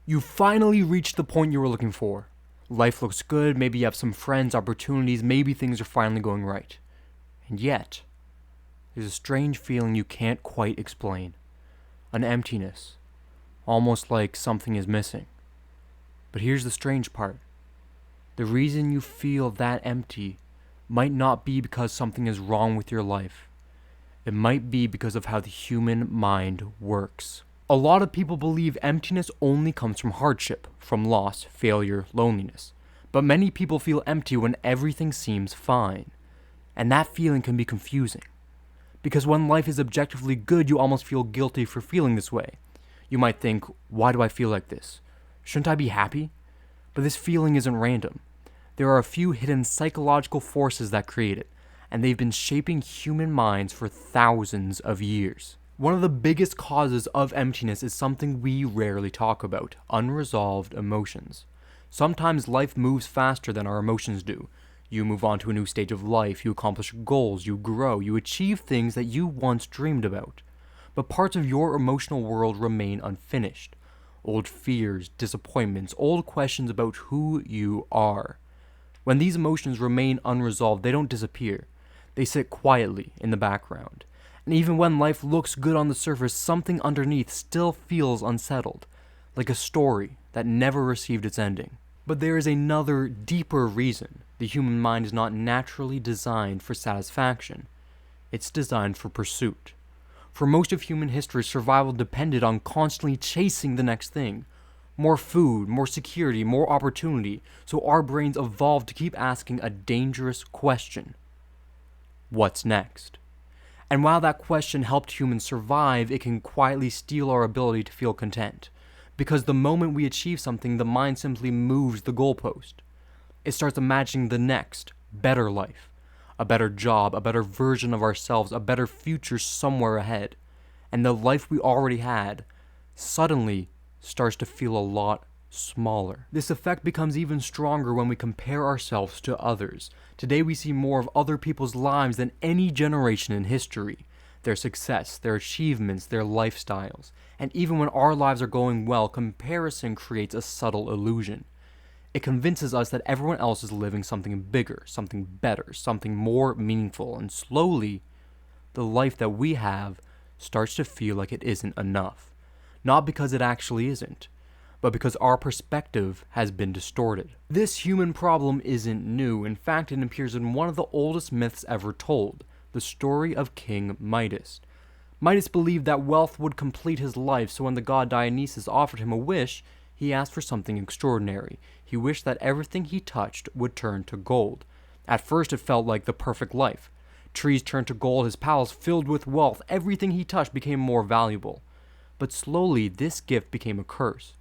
You finally reached the point you were looking for. Life looks good, maybe you have some friends, opportunities, maybe things are finally going right. And yet, there's a strange feeling you can't quite explain. An emptiness. Almost like something is missing. But here's the strange part. The reason you feel that empty might not be because something is wrong with your life. It might be because of how the human mind works. A lot of people believe emptiness only comes from hardship, from loss, failure, loneliness. But many people feel empty when everything seems fine. And that feeling can be confusing. Because when life is objectively good, you almost feel guilty for feeling this way. You might think, why do I feel like this? Shouldn't I be happy? But this feeling isn't random. There are a few hidden psychological forces that create it, and they've been shaping human minds for thousands of years. One of the biggest causes of emptiness is something we rarely talk about: unresolved emotions. Sometimes life moves faster than our emotions do. You move on to a new stage of life, you accomplish goals, you grow, you achieve things that you once dreamed about. But parts of your emotional world remain unfinished. Old fears, disappointments, old questions about who you are. When these emotions remain unresolved, they don't disappear. They sit quietly in the background. And even when life looks good on the surface, something underneath still feels unsettled, like a story that never received its ending. But there is another, deeper reason the human mind is not naturally designed for satisfaction. It's designed for pursuit. For most of human history, survival depended on constantly chasing the next thing. More food, more security, more opportunity, so our brains evolved to keep asking a dangerous question. What's next? And while that question helped humans survive, it can quietly steal our ability to feel content. Because the moment we achieve something, the mind simply moves the goalpost. It starts imagining the next, better life. A better job, a better version of ourselves, a better future somewhere ahead. And the life we already had suddenly starts to feel a lot smaller. This effect becomes even stronger when we compare ourselves to others. Today we see more of other people's lives than any generation in history. Their success, their achievements, their lifestyles. And even when our lives are going well, comparison creates a subtle illusion. It convinces us that everyone else is living something bigger, something better, something more meaningful, and slowly, the life that we have starts to feel like it isn't enough. Not because it actually isn't, but because our perspective has been distorted. This human problem isn't new. In fact, it appears in one of the oldest myths ever told, the story of King Midas. Midas believed that wealth would complete his life, so when the god Dionysus offered him a wish, he asked for something extraordinary. He wished that everything he touched would turn to gold. At first it felt like the perfect life. Trees turned to gold, his palace filled with wealth, everything he touched became more valuable. But slowly this gift became a curse.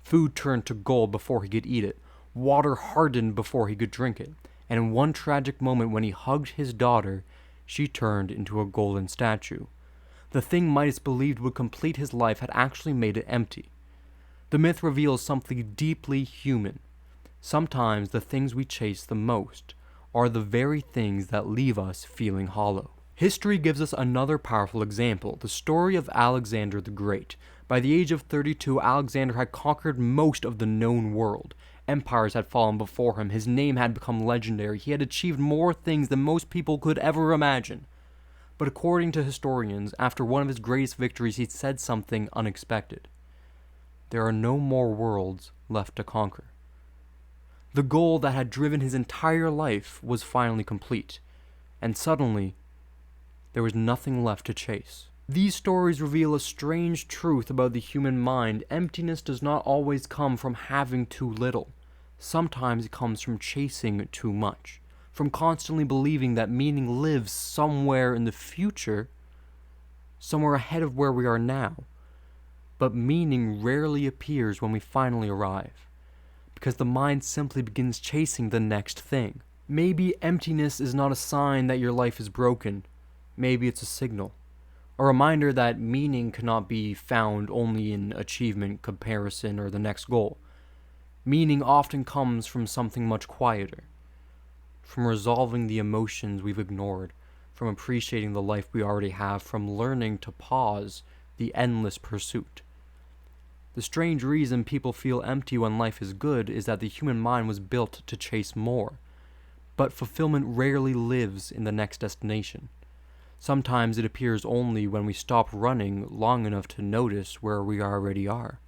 Food turned to gold before he could eat it. Water hardened before he could drink it. And in one tragic moment when he hugged his daughter, she turned into a golden statue. The thing Midas believed would complete his life had actually made it empty. The myth reveals something deeply human. Sometimes the things we chase the most are the very things that leave us feeling hollow. History gives us another powerful example, the story of Alexander the Great. By the age of 32, Alexander had conquered most of the known world. Empires had fallen before him, his name had become legendary, he had achieved more things than most people could ever imagine. But according to historians, after one of his greatest victories, he said something unexpected. There are no more worlds left to conquer. The goal that had driven his entire life was finally complete, and suddenly, there was nothing left to chase. These stories reveal a strange truth about the human mind. Emptiness does not always come from having too little. Sometimes it comes from chasing too much, from constantly believing that meaning lives somewhere in the future, somewhere ahead of where we are now. But meaning rarely appears when we finally arrive, because the mind simply begins chasing the next thing. Maybe emptiness is not a sign that your life is broken. Maybe it's a signal. A reminder that meaning cannot be found only in achievement, comparison, or the next goal. Meaning often comes from something much quieter. From resolving the emotions we've ignored. From appreciating the life we already have. From learning to pause the endless pursuit. The strange reason people feel empty when life is good is that the human mind was built to chase more. But fulfillment rarely lives in the next destination. Sometimes it appears only when we stop running long enough to notice where we already are.